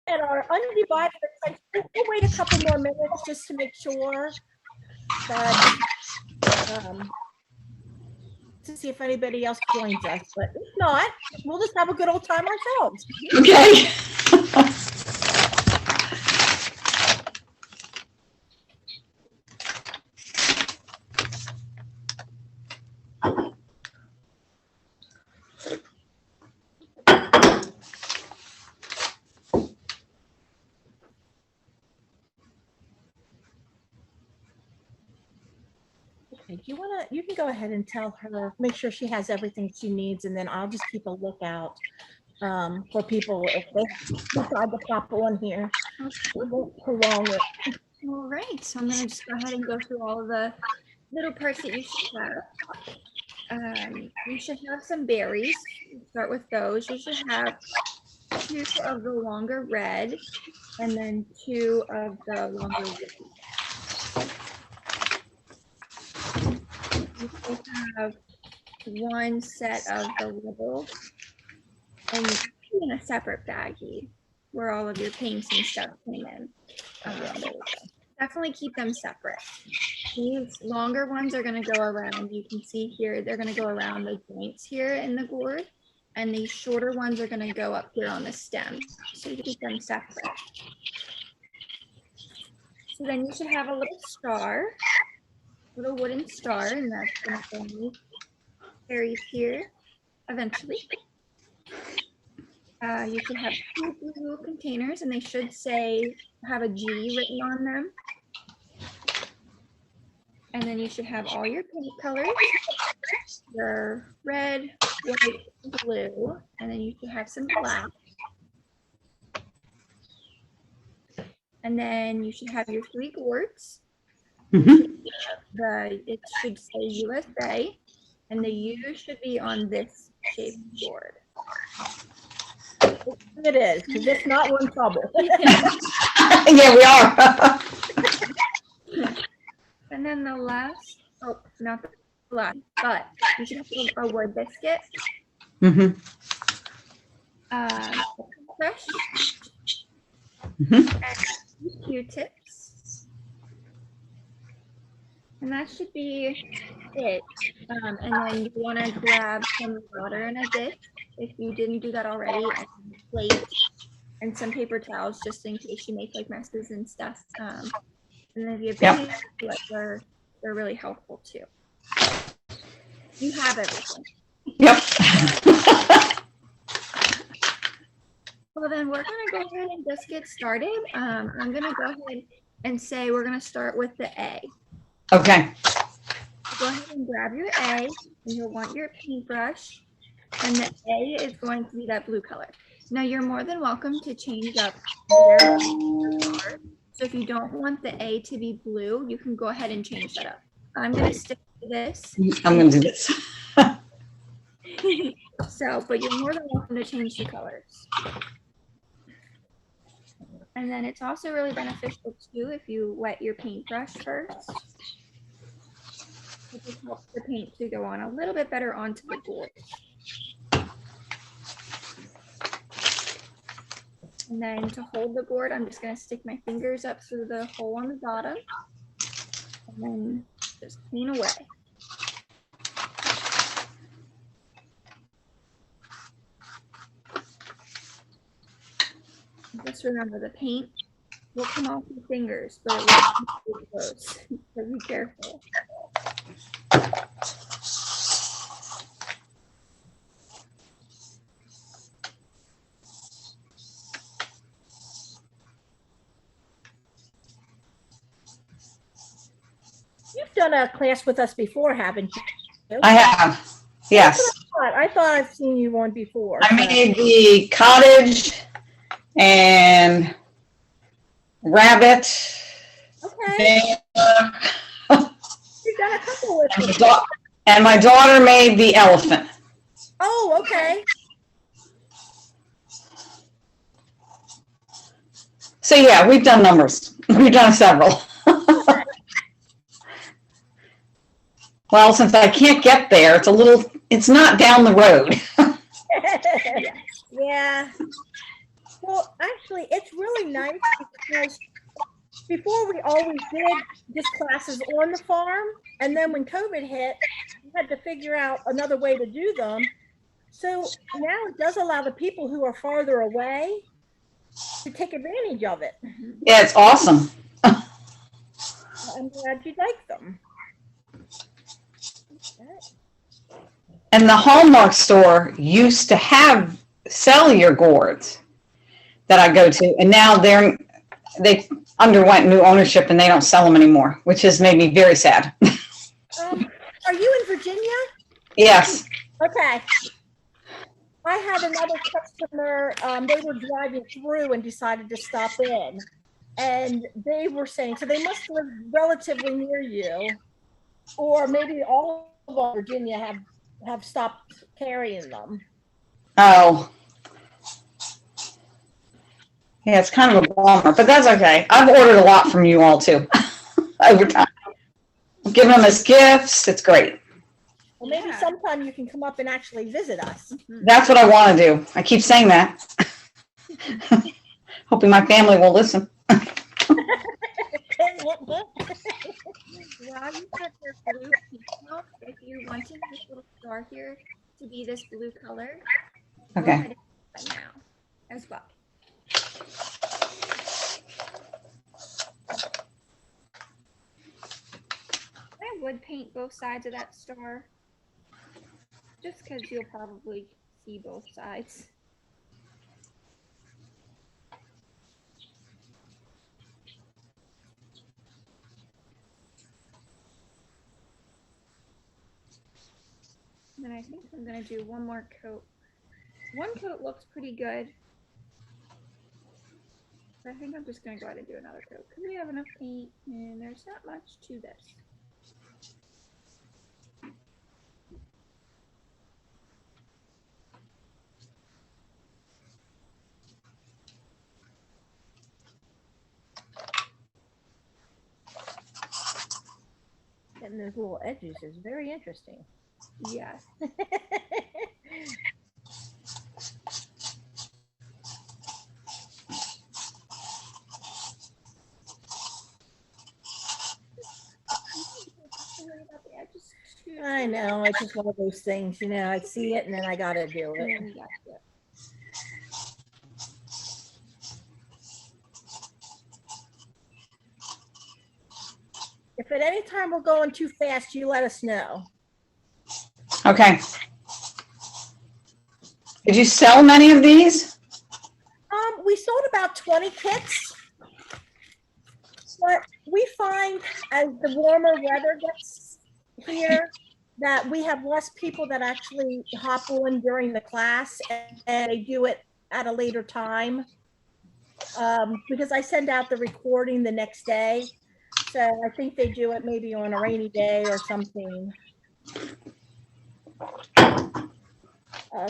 at our undivided attention. We'll wait a couple more minutes just to make sure that, to see if anybody else joins us, but if not, we'll just have a good old time ourselves. Okay. Okay, do you want to, you can go ahead and tell her, make sure she has everything she needs, and then I'll just keep a lookout for people if they decide to pop on here. We won't prolong it. All right, so I'm gonna just go ahead and go through all of the little parts that you should have. You should have some berries. Start with those. You should have 2 of the longer red, and then 2 of the longer white. You should have 1 set of the little, and in a separate baggie where all of your paints and stuff came in. Definitely keep them separate. These longer ones are going to go around. You can see here, they're going to go around the joints here in the gourd. And these shorter ones are going to go up here on the stem. So you keep them separate. So then you should have a little star, little wooden star, and that's going to be berries here eventually. You should have 2 blue containers, and they should say, have a G written on them. And then you should have all your paint colors, your red, white, blue, and then you should have some black. And then you should have your 3 gourds. It should say USA, and the U should be on this shaped gourd. It is, because if not, we're in trouble. Yeah, we are. And then the last, oh, not the last, but you should have a wood biscuit. Fresh. And Q-tips. And that should be it. And then you want to grab some water in a dish if you didn't do that already, and a plate and some paper towels just in case you make like messes and stuff. And then if you have they're really helpful too. You have everything. Yep. Well, then we're going to go ahead and just get started. I'm going to go ahead and say we're going to start with the A. Okay. Go ahead and grab your A, and you'll want your paintbrush, and the A is going to be that blue color. Now you're more than welcome to change up where you are. So if you don't want the A to be blue, you can go ahead and change that up. I'm going to stick to this. I'm going to do this. So, but you're more than welcome to change the colors. And then it's also really beneficial too if you wet your paintbrush first. It just helps the paint to go on a little bit better onto the board. And then to hold the board, I'm just going to stick my fingers up through the hole on the bottom and then just clean away. Just remember, the paint will come off your fingers, but it will keep close, so be careful. You've done a class with us before, haven't you? I have. Yes. I thought I've seen you on before. I made the cottage and rabbit. Okay. And, You've done a couple with me. and my daughter made the elephant. Oh, okay. So yeah, we've done numbers. We've done several. Well, since I can't get there, it's not down the road. Yeah. Well, actually, it's really nice because before we always did just classes on the farm. And then when COVID hit, we had to figure out another way to do them. So now it does allow the people who are farther away to take advantage of it. Yeah, it's awesome. I'm glad you like them. And the Hallmark store used to sell your gourds that I go to, and now they underwent new ownership and they don't sell them anymore, which has made me very sad. Are you in Virginia? Yes. Okay. I had another customer, they were driving through and decided to stop in. And they were saying, so they must live relatively near you, or maybe all of Virginia have stopped carrying them. Oh. Yeah, it's kind of a bummer, but that's okay. I've ordered a lot from you all too over time. Giving them as gifts. It's great. Well, maybe Yeah. sometime you can come up and actually visit us. That's what I want to do. I keep saying that. Hoping my family will listen. While you put your blue peacock, if you're wanting this little star here to be this blue color, go Okay. ahead and do that now as well. I would paint both sides of that star, just because you'll probably see both sides. And then I think I'm gonna do one more coat. One coat looks pretty good. But I think I'm just gonna go ahead and do another coat because we have enough paint and there's not much to this. And those little edges is very interesting. Yes. I know, it's just one of those things, I see it and then I gotta do And it. then we got the If at any time we're going too fast, you let us know. Okay. Did you sell many of these? We sold about 20 kits. But we find as the warmer weather gets here that we have less people that actually hop on during the class and they do it at a later time. Because I send out the recording the next day. So I think they do it maybe on a rainy day or something.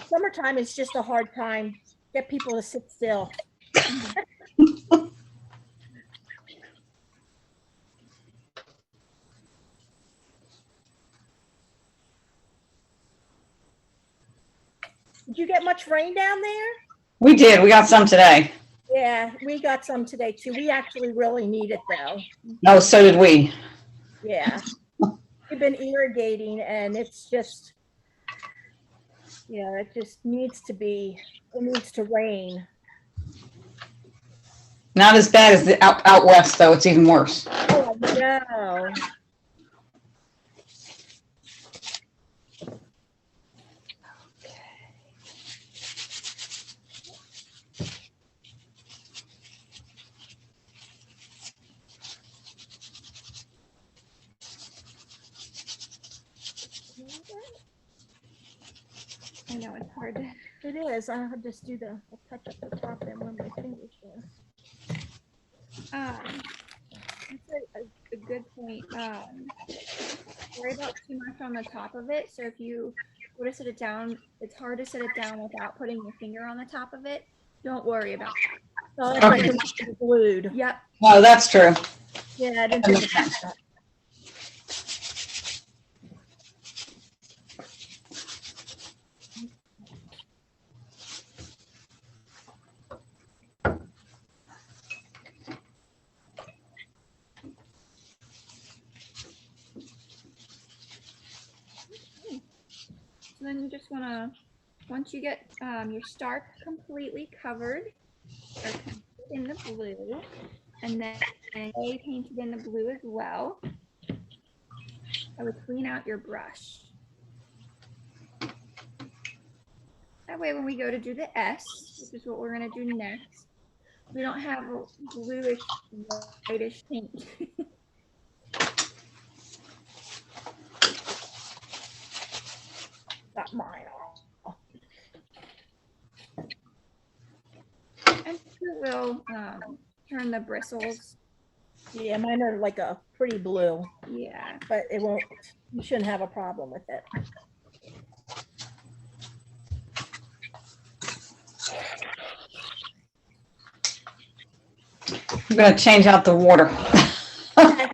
Summertime is just a hard time. Get people to sit still. Did you get much rain down there? We did. We got some today. Yeah, we got some today too. We actually really need it though. No, so did we. Yeah. We've been irrigating and it's just, it just needs to rain. Not as bad as the out west, though. It's even worse. Oh, no. I know it's hard to. It is. I'll just do I'll touch up the top and run my fingers there. That's a good point. Worry about too much on the top of it. So if you go to set it down, it's hard to set it down without putting your finger on the top of it. Don't worry about that. Oh, it's like it's glued. Yep. Oh, that's true. Yeah, I didn't think about that. then you just wanna, once you get your star completely covered or painted in the blue, and then A painted in the blue as well, I would clean out your brush. That way when we go to do the S, which is what we're gonna do next, we don't have a bluish, whitish paint. Got mine all. And it will turn the bristles. Yeah, mine are like a pretty blue, Yeah. but it won't, you shouldn't have a problem with it. I'm gonna change out the water. Okay.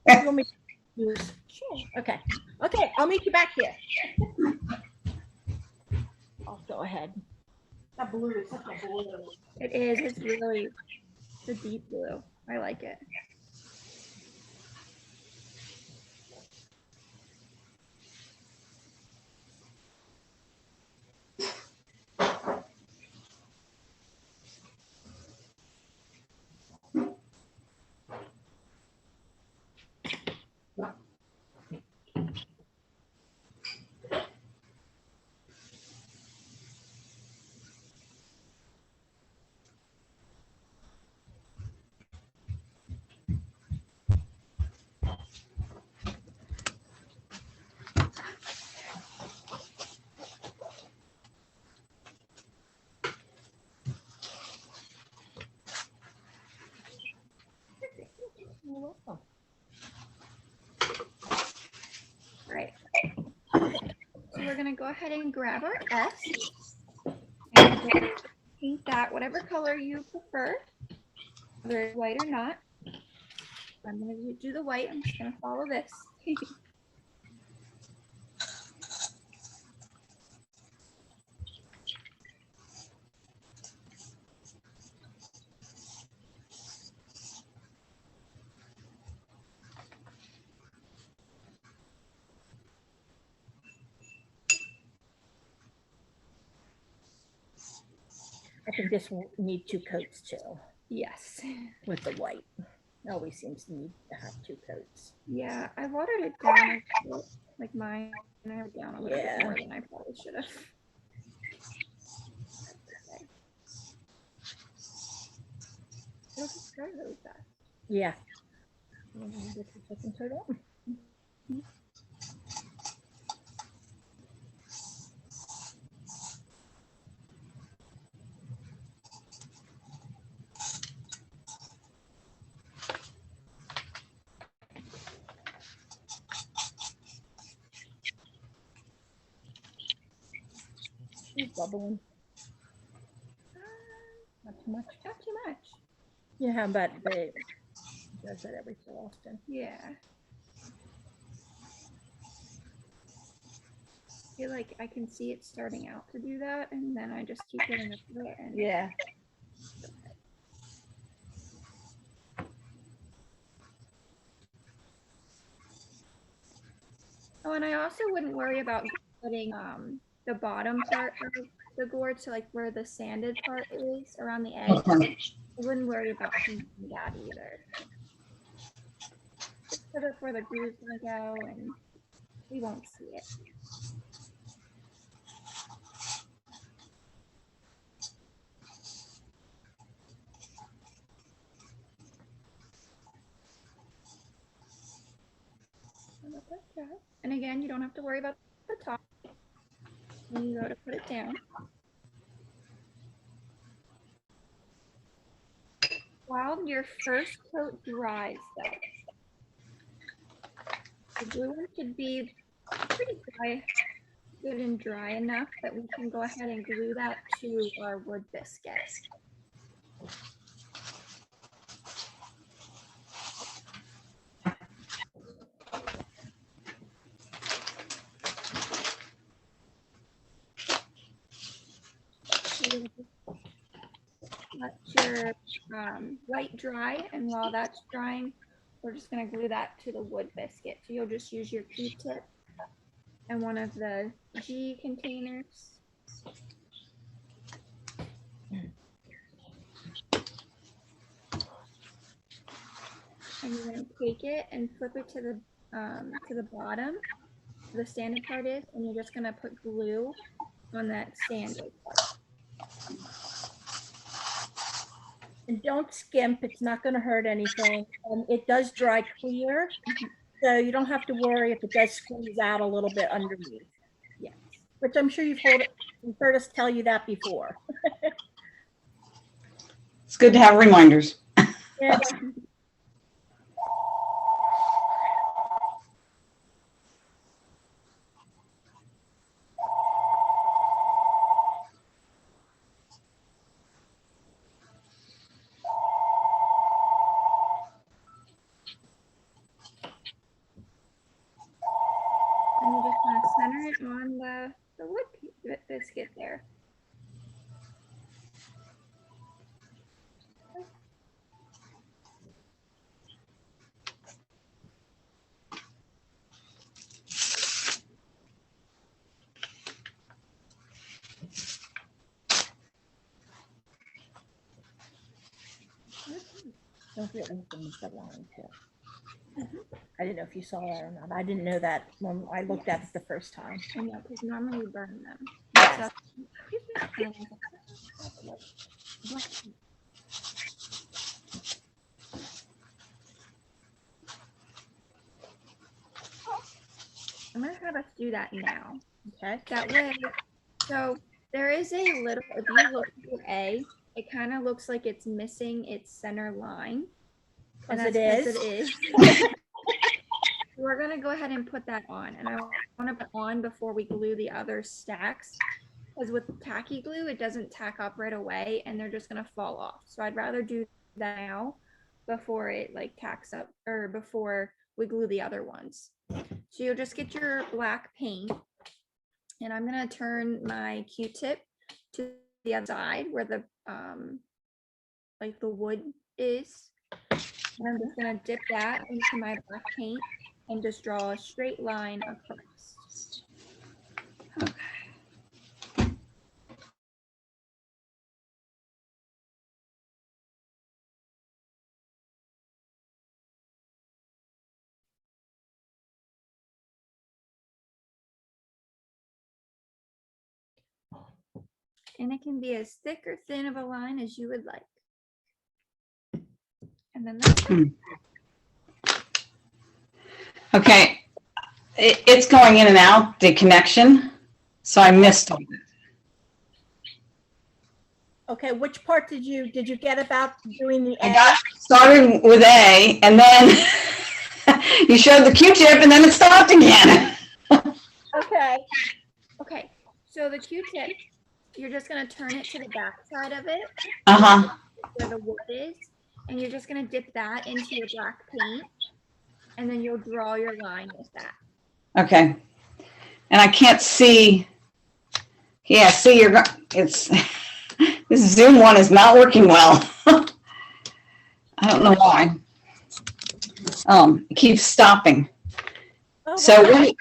You want me to use- Sure. Okay. Okay, I'll meet you back here. I'll go ahead. That blue is such a blue. It is. It's really, it's a deep blue. I like it. You're welcome. Right. So we're gonna go ahead and grab our S and we'll paint that whatever color you prefer, whether it's white or not. I'm gonna do the white. I'm just gonna follow this. I think this will need 2 coats too, Yes. with the white. It always seems to need to have 2 coats. Yeah, I watered it down a bit, like mine. I watered it down a little Yeah. bit more than I probably should have. It'll just dry really fast. Yeah. Get your second coat on. She's bubbling. Not too much. Not too much. You know how about they does that every so often. Yeah. I feel like I can see it starting out to do that, and then I just keep getting up to it. And Yeah. Oh, and I also wouldn't worry about putting the bottom part of the gourd, so like where the sanded part is around the edge. Okay. I wouldn't worry about painting that either. Just put it where the glue's gonna go, and we won't see it. And again, you don't have to worry about the top when you go to put it down. While your first coat dries, though, the glue one should be pretty dry, good and dry enough that we can go ahead and glue that to our wood biscuit. Let your white dry, and while that's drying, we're just going to glue that to the wood biscuit. So you'll just use your Q-tip and one of the G containers. And you're going to take it and flip it to the bottom, where the standard part is, and you're just going to put glue on that standard part. And don't skimp, it's not gonna hurt anything. It does dry clear, so you don't have to worry if it does squeeze out a little bit underneath. Yes. Which I'm sure you've heard us tell you that before. It's good to have reminders. Yeah. And you just want to center it on the wood biscuit there. Don't forget we can use the line too. I didn't know if you saw that or not. I didn't know that when I looked at it the first time. I know, because normally we burn them. Yes. I'm gonna have us do that now. Okay. That way, so there is a little, if you look at your A, it kind of looks like it's missing its center line. And As that's it 'cause is. it is. We're gonna go ahead and put that on, and I want to put on before we glue the other stacks, because with tacky glue it doesn't tack up right away and they're just gonna fall off. So I'd rather do that now before it like tacks up, or before we glue the other ones. So you'll just get your black paint, and I'm gonna turn my Q-tip to the other side where the like the wood is. And I'm just gonna dip that into my black paint and just draw a straight line across. And it can be as thick or thin of a line as you would like. And then that's it. Okay, it's going in and out, the connection, so I missed all that. Okay, which part did you get about doing the I A? got started with A, and then you showed the Q-tip, and then it stopped again. Okay. Okay, so the Q-tip, you're just gonna turn it to the back side of it, Uh-huh. where the wood is, and you're just gonna dip that into your black paint, and then you'll draw your line with that. Okay. And I can't see. Yeah, see, it's, this Zoom one is not working well. I don't know why. It keeps stopping. Oh, So wow.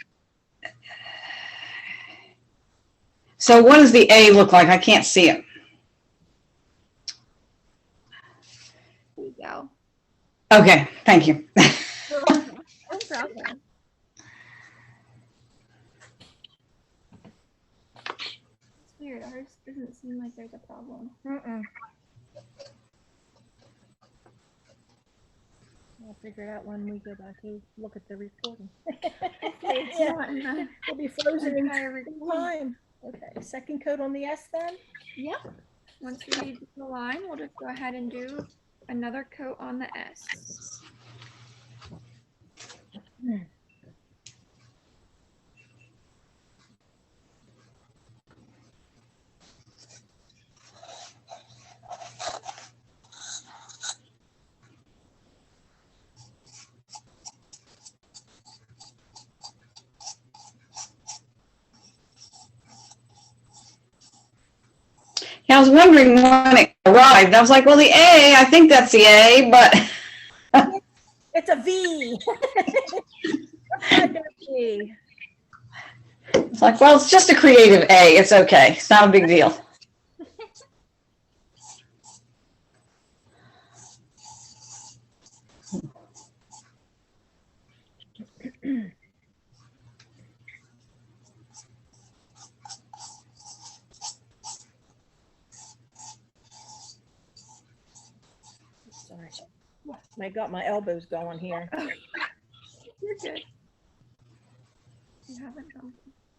what does the A look like? I can't see it. There you go. Okay, thank you. No problem. It's weird, ours doesn't seem like there's a problem. Mm-mm. I'll figure it out when we go back to look at the recording. It's Yeah, not in the we'll be frozen in entire recording. time. Okay, second coat on the S then? Yep. Once we do the line, we'll just go ahead and do another coat on the S. Yeah, I was wondering when it arrived. I was like, well, the A, I think that's the A, but It's a V. I got V. It's like, well, it's just a creative A. It's okay. It's not a big deal. Sorry. I got my elbows going here. You're good. You haven't done.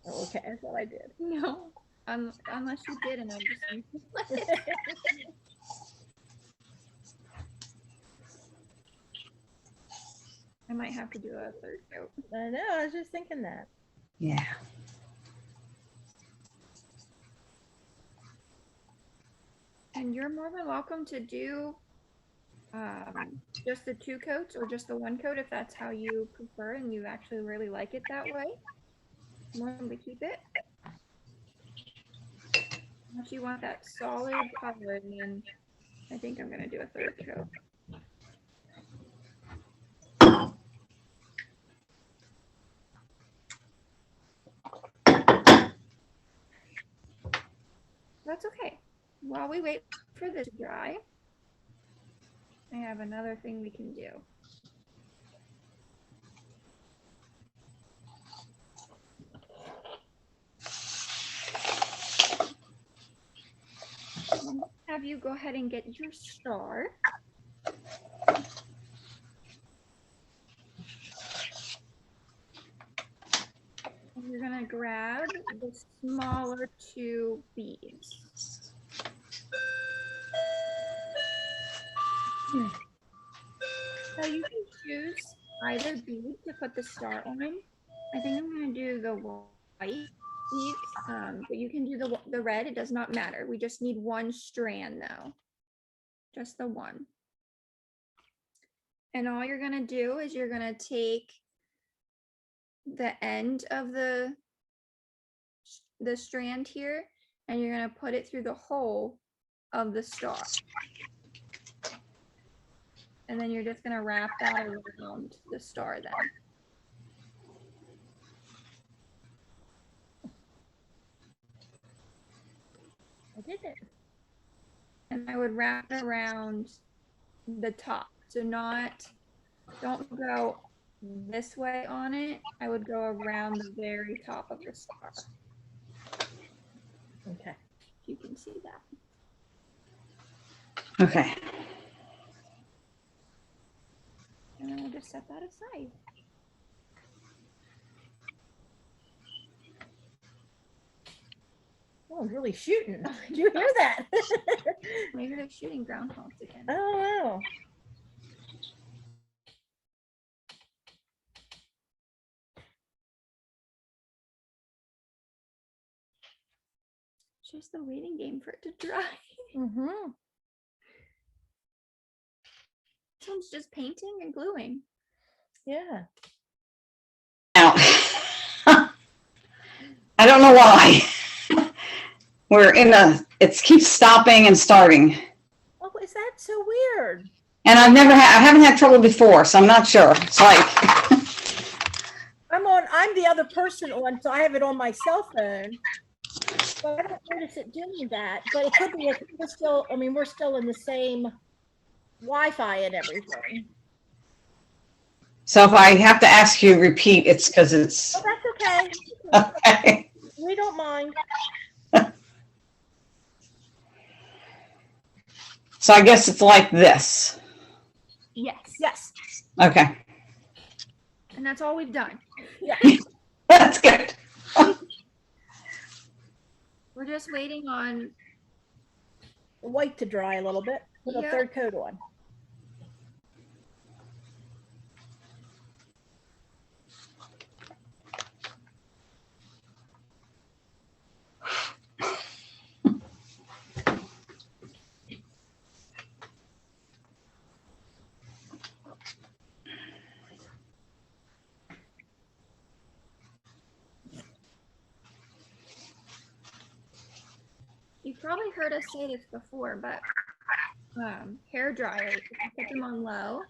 Oh, okay, I thought I did. No. Unless you did, and I just. I might have to do a third coat. I know, I was just thinking that. Yeah. And you're more than welcome to do just the 2 coats or just the 1 coat if that's how you prefer and you actually really like it that way. More than to keep it. If you want that solid color, then I think I'm gonna do a 3rd coat. That's okay. While we wait for this to dry, I have another thing we can do. Have you go ahead and get your star. And you're gonna grab the smaller 2 beads. So you can choose either bead to put the star on. I think I'm gonna do the white beads, but you can do the red. It does not matter. We just need 1 strand though, just the 1. And all you're gonna do is you're gonna take the end of the strand here, and you're gonna put it through the hole of the star. And then you're just gonna wrap that around the star then. I did it. And I would wrap it around the top. So don't go this way on it. I would go around the very top of the star. Okay. If you can see that. Okay. And then we'll just set that aside. Oh, I'm really shooting. Did you hear that? Maybe they're shooting groundhogs again. Oh, wow. It's just a waiting game for it to dry. Mm-hmm. This one's just painting and gluing. Yeah. Now, I don't know why. It keeps stopping and starting. Oh, is that so weird? And I haven't had trouble before, so I'm not sure. It's like, I'm the other person on, so I have it on my cell phone. But I don't notice it doing that. But it could be we're still in the same Wi-Fi and everything. so if I have to ask you to repeat, it's because it's, Oh, that's okay. okay. We don't mind. So I guess it's like this. Yes. Yes. Okay. And that's all we've done. Yeah. That's good. We're just waiting on. The white to dry a little bit. Put a Yeah. 3rd coat on. You've probably heard us say this before, but hair dryers, if you put them on low,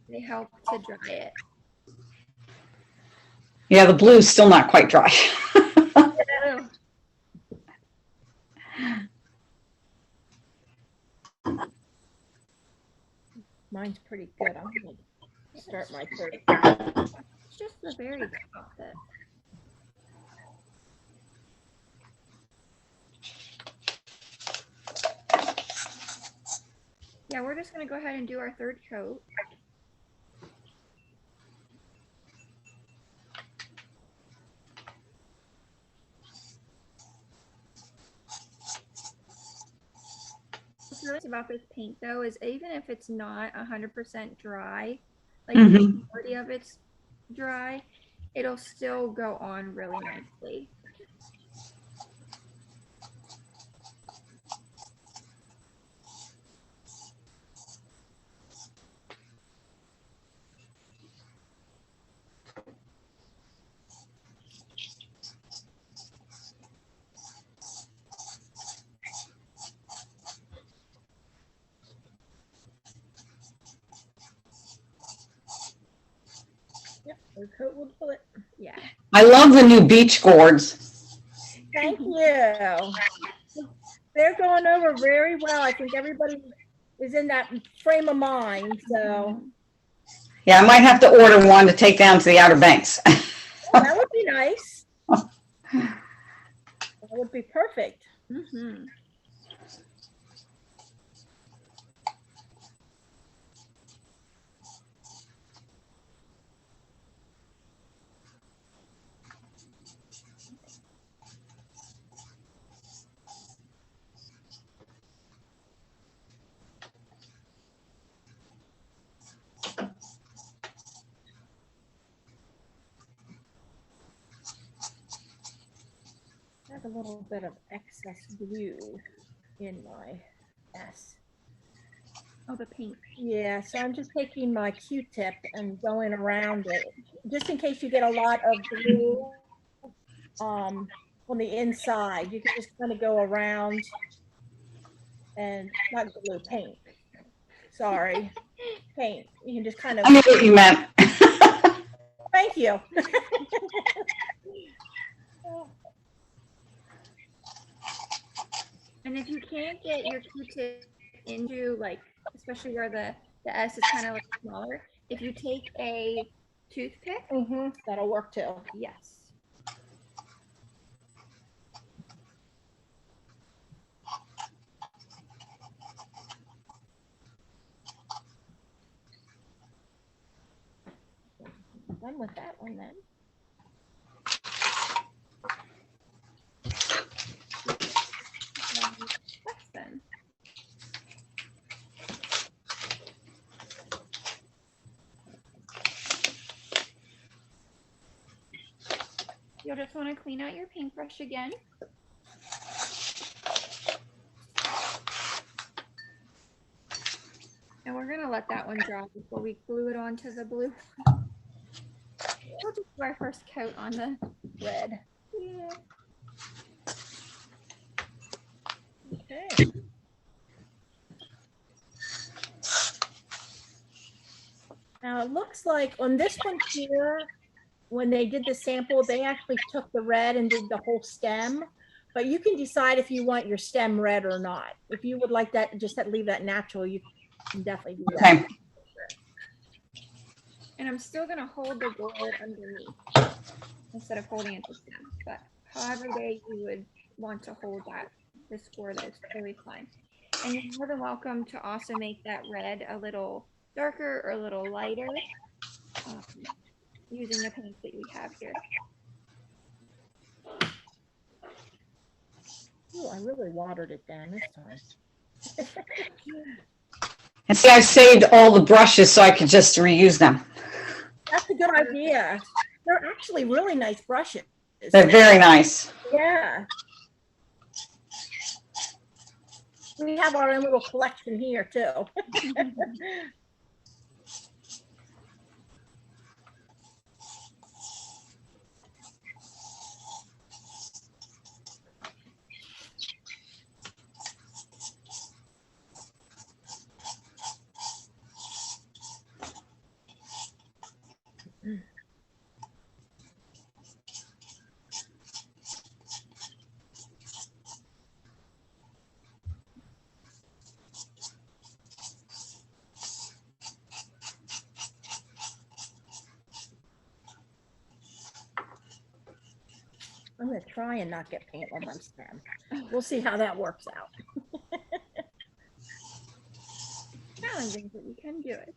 they help to dry it. Yeah, the blue's still not quite dry. Mine's pretty good. I'm gonna start my third. It's just the very top that. Yeah, we're just gonna go ahead and do our third coat. What's nice about this paint though is even if it's not 100% dry, like the Mhm. majority of it's dry, it'll still go on really nicely. Yep, third coat will do it. Yeah. I love the new beach gourds. Thank you. They're going over very well. I think everybody is in that frame of mind, so Yeah, I might have to order one to take down to the Outer Banks. that would be nice. That would be perfect. Mm-hmm. I have a little bit of excess glue in my mess. Oh, the paint. Yeah, so I'm just taking my Q-tip and going around it, just in case you get a lot of glue on the inside. You can just kind of go around and not glue, paint. Sorry, paint. You can just kind of, I knew what you meant. thank you. And if you can't get your Q-tip into like, especially where the S is kind of like smaller, if you take a toothpick, That'll work too. yes. Done with that one then. That's then. You'll just want to clean out your paintbrush again. And we're gonna let that one dry before we glue it onto the blue. We'll just do our first coat on the Red. yeah. Okay. Now it looks like on this one here, when they did the sample, they actually took the red and did the whole stem. But you can decide if you want your stem red or not. If you would like that, just leave that natural, you can definitely do that. Okay. And I'm still gonna hold the gold underneath instead of holding it to stem. But however way you would want to hold that, this gourd is totally fine. And you're more than welcome to also make that red a little darker or a little lighter using the paints that we have here. Oh, I really watered it down this time. And see, I saved all the brushes so I could just reuse them. That's a good idea. They're actually really nice brushes. They're very nice. Yeah. We have our own little collection here too. I'm gonna try and not get paint on my stem. We'll see how that works out. Challenging, but you can do it.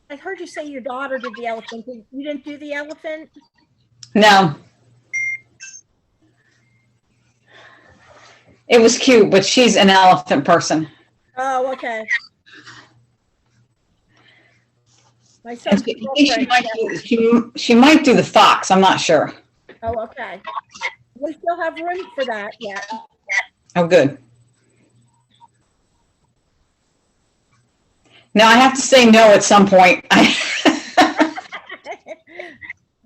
I heard you say your daughter did the elephant. You didn't do the elephant? No. It was cute, but she's an elephant person. Oh, okay. My I son's think girlfriend. she might do the fox. I'm not sure. Oh, okay. We still have room for that yet. Oh, good. Now I have to say no at some point.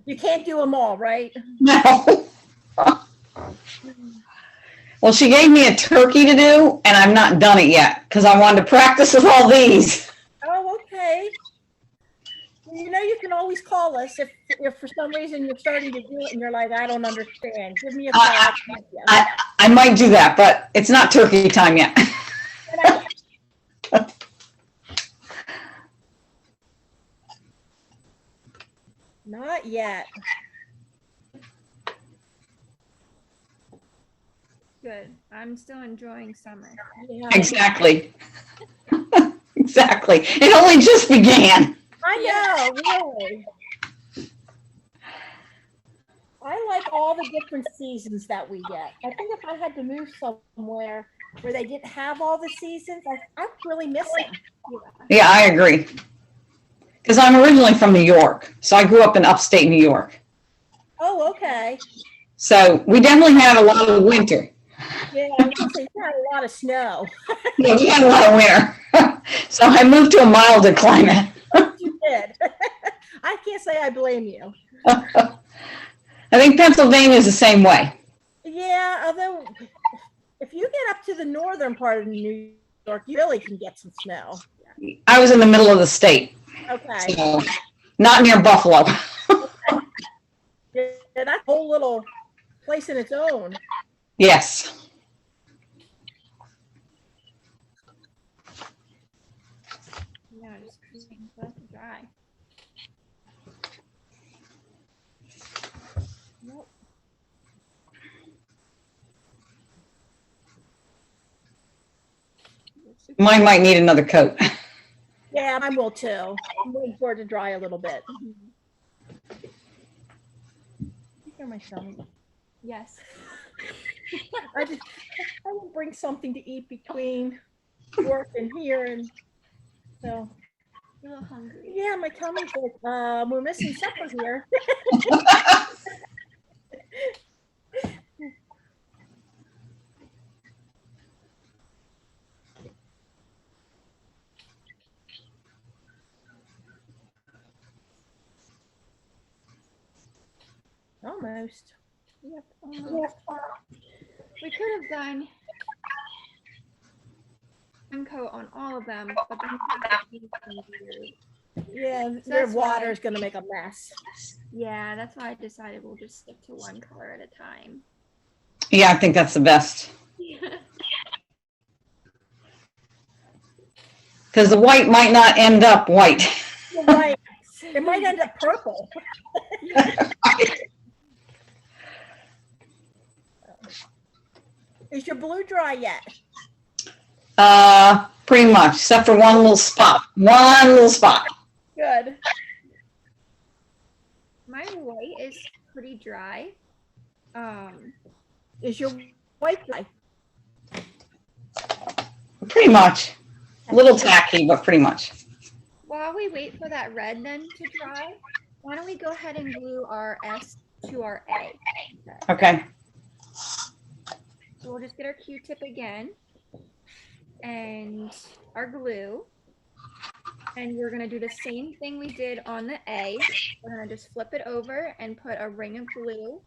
You can't do them all, right? No. Well, she gave me a turkey to do, and I've not done it yet because I wanted to practice with all these. Oh, okay. You know, you can always call us if for some reason you're starting to do it and you're like, I don't understand. Give me a call. I'll help you. I might do that, but it's not turkey time yet. Not yet. Good. I'm still enjoying summer. Yeah. Exactly. Exactly. It only just began. I know, really. I like all the different seasons that we get. I think if I had to move somewhere where they didn't have all the seasons, I'd really miss them. Yeah, I agree. Because I'm originally from New York, so I grew up in upstate New York. Oh, okay. So we definitely had a lot of winter. Yeah, I was gonna say, you had a lot of snow. Yeah, we had a lot of winter. So I moved to a milder climate. You did. I can't say I blame you. I think Pennsylvania is the same way. Yeah, although if you get up to the northern part of New York, you really can get some snow. I was in the middle of the state, Okay. so not near Buffalo. Yeah, that's a whole little place in its own. Yes. Yeah, just waiting for it to dry. Nope. Mine might need another coat. Yeah, I will too. I'm waiting for it to dry a little bit. You hear my son? Yes. I will bring something to eat between work and here, and so You're a little hungry. yeah, my tummy's like, we're missing supper here. Almost. Yep. Almost. We could have done one coat on all of them, but then Yeah, So your that's why- water's gonna make a mess. yeah, that's why I decided we'll just stick to one color at a time. Yeah, I think that's the best. Because the white might not end up white. You're right. It might end up purple. Is your blue dry yet? Pretty much, except for one little spot. One little spot. Good. My white is pretty dry. Is your white dry? Pretty much. A little tacky, but pretty much. While we wait for that red then to dry, why don't we go ahead and glue our S to our A? Okay. So we'll just get our Q-tip again and our glue. And we're gonna do the same thing we did on the A. We're gonna just flip it over and put a ring of glue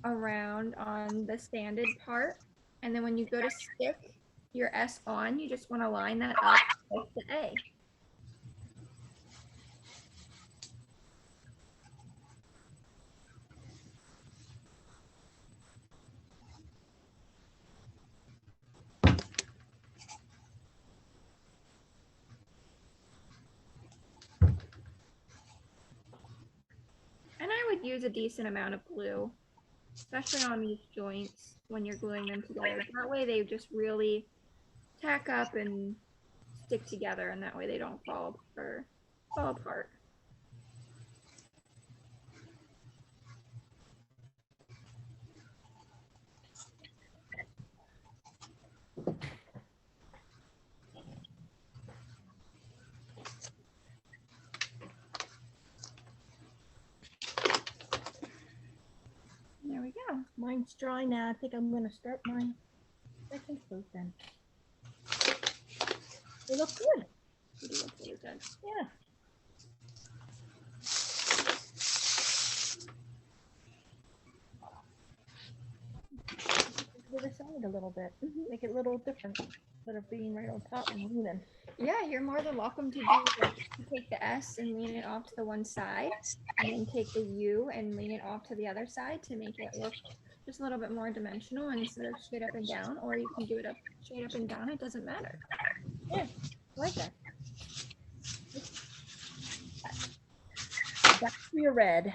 around on the sanded part. And then when you go to stick your S on, you just wanna line that up with the A. And I would use a decent amount of glue, especially on these joints when you're gluing them together. That way they just really tack up and stick together, and that way they don't fall apart. There we go. Mine's dry now. I think I'm gonna start mine second coat then. They look good. You do look really good. Yeah. To the side a little bit. Make it a little different instead of being right on top and leaning. Yeah, you're more than welcome to take the S and lean it off to the one side, and then take the U and lean it off to the other side to make it look just a little bit more dimensional instead of straight up and down, or you can do it straight up and down. It doesn't matter. Yeah, I like that. Back to your red.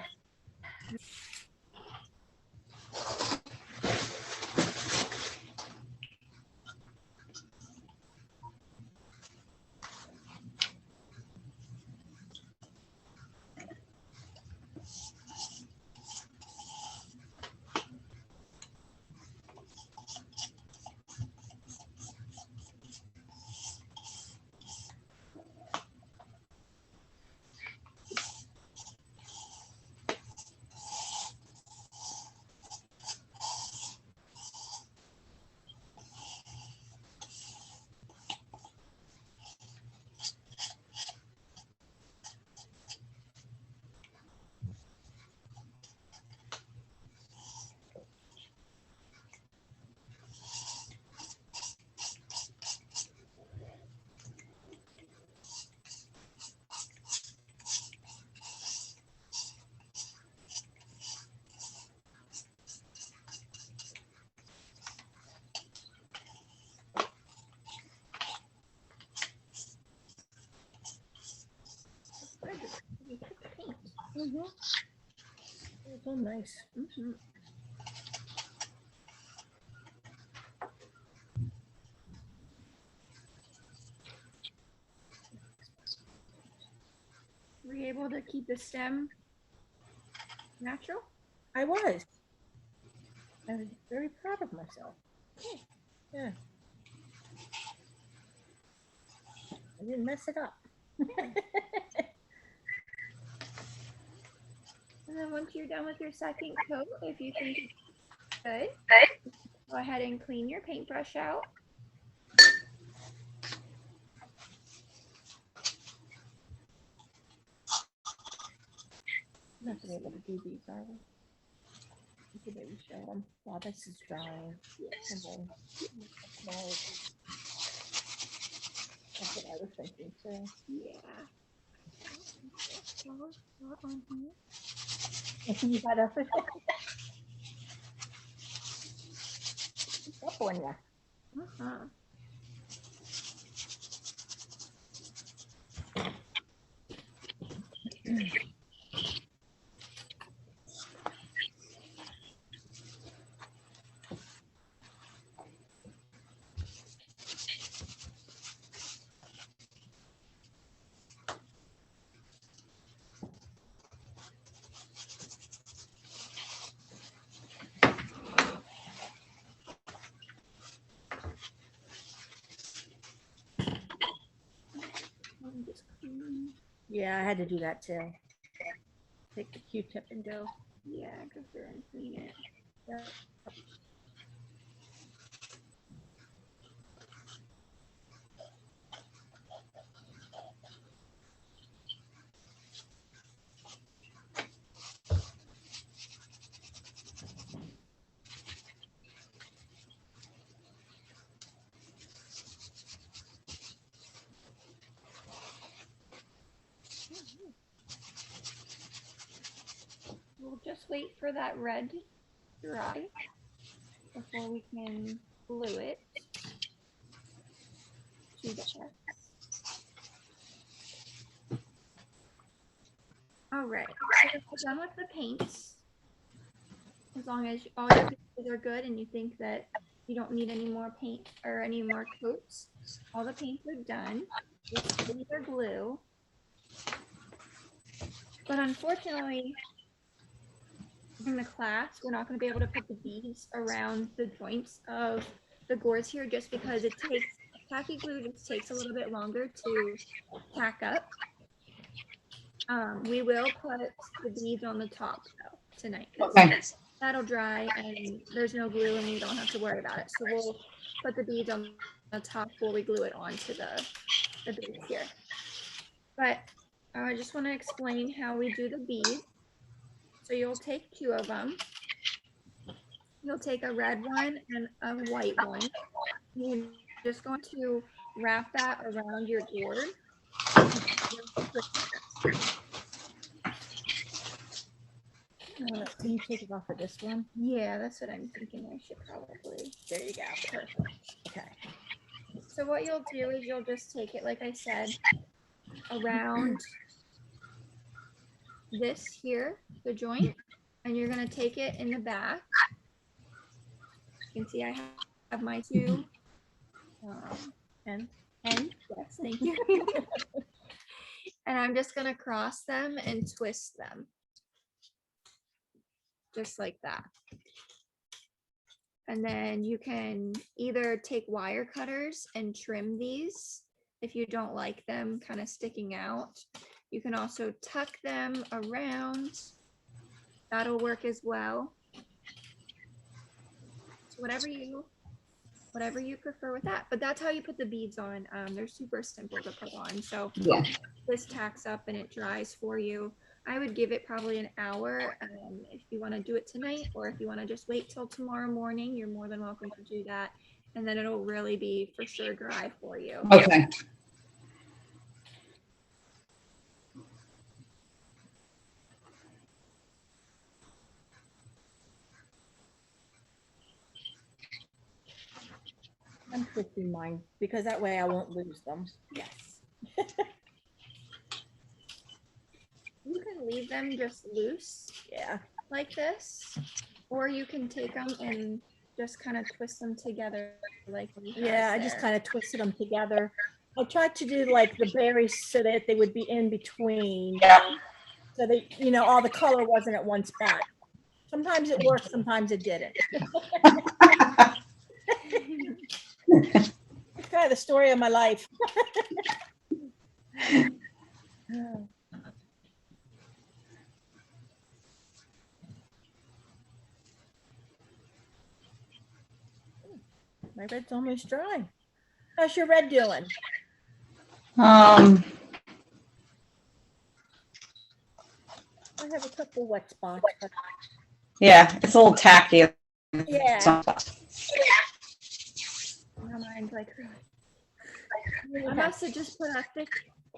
Mm-hmm. It's so nice. Mm-hmm. Were you able to keep the stem natural? I was. I was very proud of myself. Yeah. I didn't mess it up. And then once you're done with your second coat, if you think it's good, go ahead and clean your paintbrush out. Not gonna be able to do these, are we? We could maybe show them while this is drying. And then that's what I was thinking too. Yeah. You got a up on ya. Uh-huh. I'm just cleaning. Yeah, I had to do that too. Take the Q-tip and go. Yeah, go through and clean it. Yeah. We'll just wait for that red to dry before we can glue it to the chest. All right, so we're done with the paints. As long as all your pieces are good and you think that you don't need any more paint or any more coats, all the paints are done. These are glue. But unfortunately, in the class, we're not going to be able to put the beads around the joints of the gourds here just because it takes, tacky glue just takes a little bit longer to tack up. We will put the beads on the top though tonight. Okay. That'll dry and there's no glue and we don't have to worry about it. So we'll put the beads on the top before we glue it onto the base here. But I just want to explain how we do the beads. So you'll take 2 of them. You'll take a red one and a white one. You're just going to wrap that around your gourd. Can you take it off of this one? Yeah, that's what I'm thinking. I should probably. There you go. Perfect. Okay. So what you'll do is you'll just take it, like I said, around this here, the joint, and you're going to take it in the back. You can see I have my 2 And ends. Yes, thank you. And I'm just going to cross them and twist them. Just like that. And then you can either take wire cutters and trim these if you don't like them kind of sticking out. You can also tuck them around. That'll work as well. So whatever you prefer with that. But that's how you put the beads on. They're super simple to put on. So Yeah. this tacks up and it dries for you. I would give it probably an hour if you want to do it tonight, or if you want to just wait till tomorrow morning, you're more than welcome to do that. And then it'll really be for sure dry for you. Okay. I'm twisting mine because that way I won't lose them. Yes. You can leave them just loose Yeah. like this, or you can take them and just kind of twist them together like we have Yeah, I just there. kind of twisted them together. I tried to do like the berries so that they would be in between. Yeah. So that, you know, all the color wasn't at one spot. Sometimes it worked, sometimes it didn't. It's kind of the story of my life. My red's almost dry. How's your red doing? Um, I have a couple wet spots. But yeah, it's a little tacky. yeah. Sometimes. Now mine's like, I must have just put a thick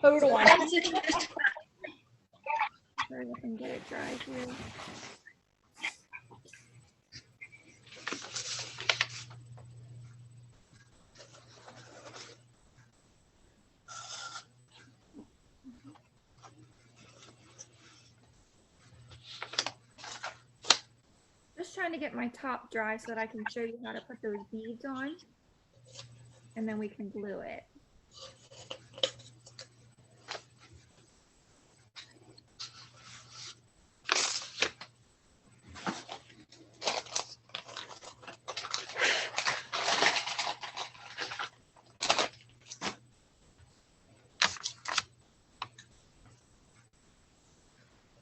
Total one. hurry up and get it dry here. trying to get my top dry so that I can show you how to put those beads on. And then we can glue it.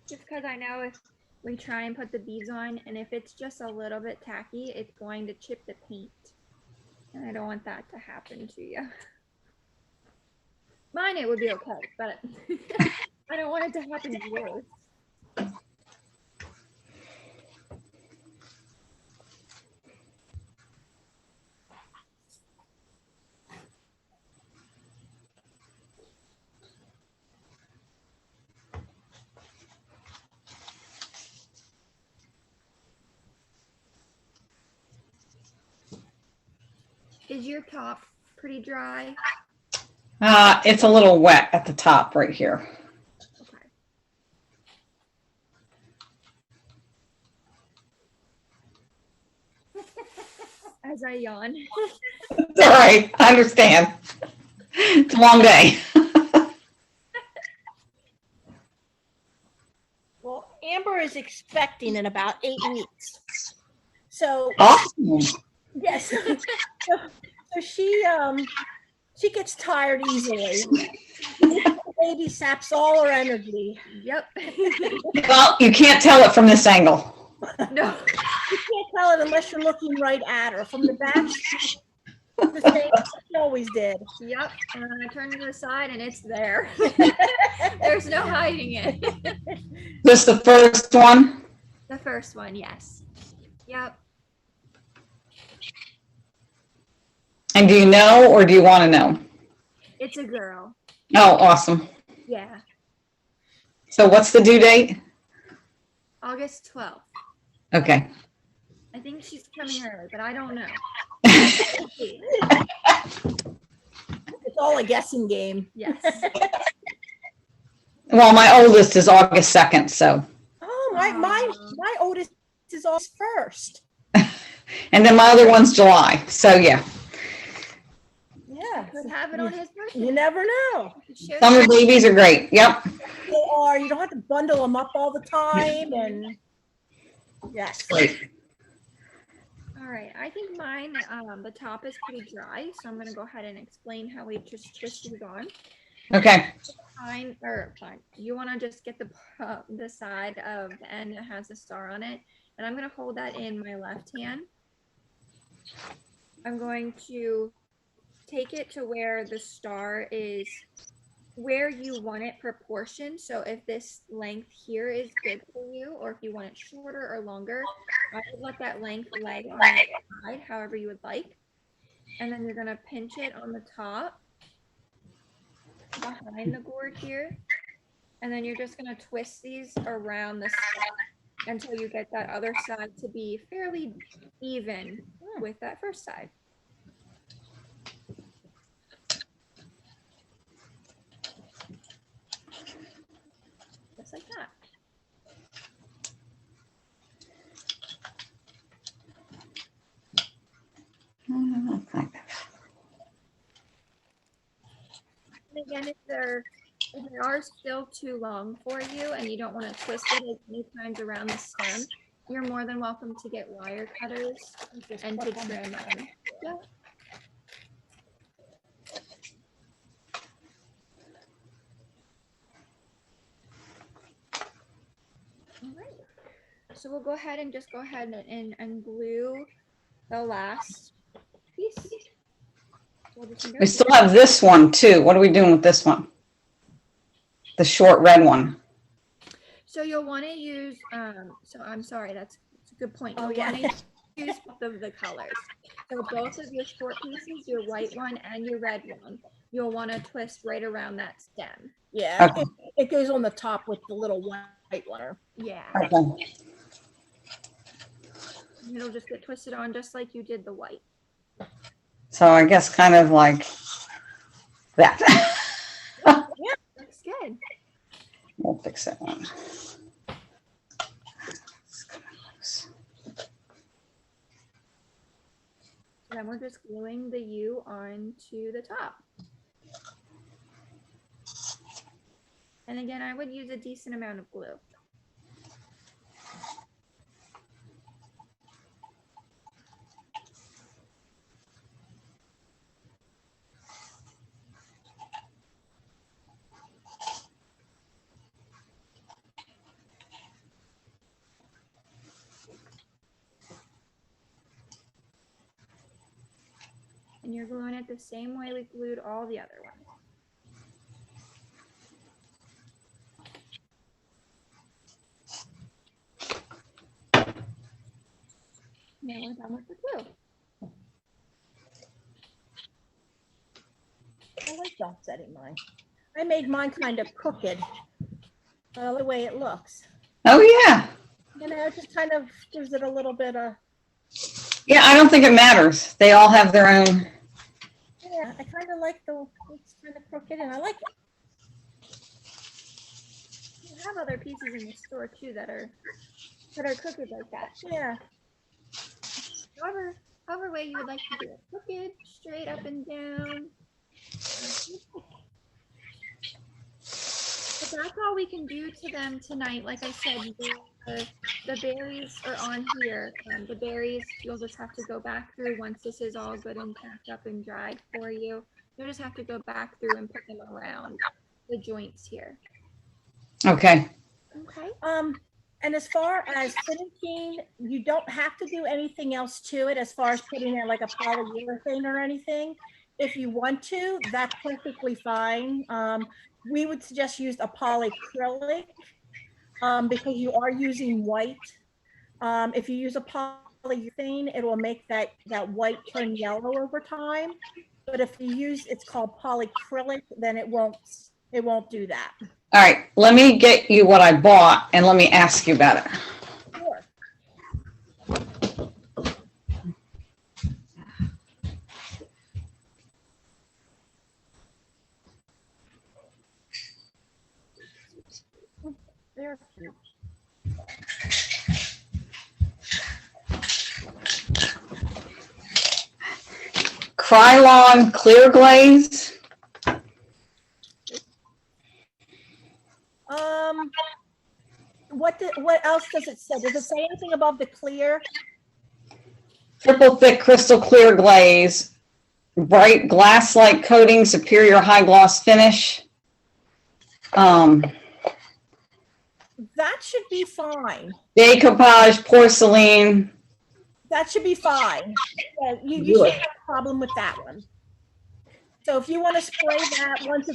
Just because I know if we try and put the beads on, and if it's just a little bit tacky, it's going to chip the paint. And I don't want that to happen to you. Mine, it would be okay, but I don't want it to happen to yours. Is your top pretty dry? It's a little wet at the top right here. Okay. As I yawn. It's all right. I understand. It's a long day. Well, Amber is expecting in about 8 weeks. So Awesome. yes, so she gets tired easily. The baby saps all her energy. Yep. Well, you can't tell it from this angle. No. You can't tell it unless you're looking right at her. From the back, the same as she always did. Yep. And then I turn to the side and it's there. There's no hiding it. This the first one? The first one, yes. Yep. And do you know or do you want to know? It's a girl. Oh, awesome. Yeah. So what's the due date? August 12th. Okay. I think she's coming early, but I don't know. It's all a guessing game. Yes. Well, my oldest is August 2nd, so. Oh, my oldest is August 1st. And then my other one's July, so yeah. Yeah. Could have it on his birthday. You never know. Summer babies are great, yep. They are. You don't have to bundle them up all the time. And yes. Great. All right, I think mine, the top is pretty dry, so I'm gonna go ahead and explain how we just twist these on. Okay, Fine. You wanna just get the side of the end that has a star on it, and I'm gonna hold that in my left hand. I'm going to take it to where the star is where you want it proportioned. So if this length here is good for you, or if you want it shorter or longer, I would let that length lay on the side, however you would like. And then you're gonna pinch it on the top behind the gourd here. And then you're just gonna twist these around the side until you get that other side to be fairly even with that first side. Just like that. kind of. And again, if they are still too long for you and you don't want to twist it as many times around the stem, you're more than welcome to get wire cutters and to trim them. Yeah. All right. So we'll go ahead and just go ahead and glue the last piece. We'll just We still have this one too. What are we doing with this one? The short red one. So you'll want to use, so I'm sorry, that's a good point. Oh, You'll yeah. want to use both of the colors. So both of your short pieces, your white one and your red one, you'll want to twist right around that stem. Yeah. Okay. It goes on the top with the little white one. Yeah. Okay. And it'll just get twisted on just like you did the white. So I guess kind of like that. Looks good. We'll fix that one. Then we're just gluing the U onto the top. And again, I would use a decent amount of glue. And you're gluing it the same way we glued all the other ones. Now we're done with the glue. I like offsetting mine. I made mine kind of crooked, the way it looks. Oh, yeah. You know, it just kind of gives it a little bit of, Yeah, I don't think it matters. They all have their own. yeah, I kind of like the, it's kind of crooked and I like it. You have other pieces in the store too that are crooked like that. Yeah, However way you would like to do it. Crooked, straight up and down. But that's all we can do to them tonight. Like I said, the berries are on here. The berries, you'll just have to go back through once this is all good and packed up and dried for you. You'll just have to go back through and put them around the joints here. Okay. Okay. and as far as finishing, you don't have to do anything else to it as far as putting in like a polyurethane or anything. If you want to, that's perfectly fine. We would suggest use a polyacrylic because you are using white. If you use a polyurethane, it will make that white turn yellow over time. But if you use, it's called polyacrylic, then it won't do that. All right. Let me get you what I bought and let me ask you about it. Sure. They're cute. Krylon clear glaze. What else does it say? Does it say anything above the clear? Triple thick crystal clear glaze. Bright glass-like coating, superior high gloss finish. That should be fine. Decoupage porcelain. That should be fine. Yeah, you shouldn't have a problem with that one. So if you want to spray that once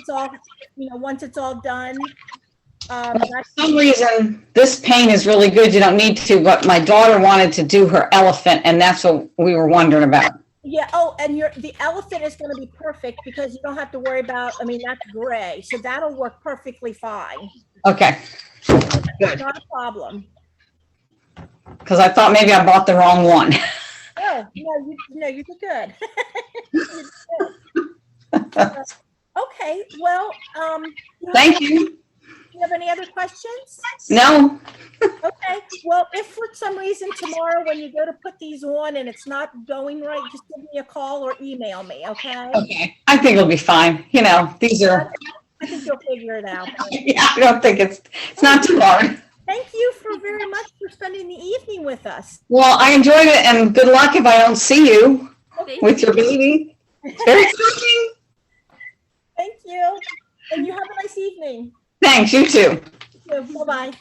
it's all done. For some reason, this paint is really good. You don't need to, but my daughter wanted to do her elephant, and that's what we were wondering about. Yeah. Oh, and the elephant is going to be perfect because you don't have to worry about. I mean, that's gray, so that'll work perfectly fine. Okay. Good. Not a problem. Because I thought maybe I bought the wrong one. Oh no, you did good. You did good. Okay. Well, Thank you. Do you have any other questions? No. Okay, well, if for some reason tomorrow when you go to put these on and it's not going right, just give me a call or email me, okay? Okay. I think it'll be fine. You know, these are, I think you'll figure it out. yeah, I don't think it's not too hard. Thank you for very much for spending the evening with us. Well, I enjoyed it, and good luck if I don't see you with your baby. It's very exciting. Thank you, and you have a nice evening. Thanks, you too. Bye-bye.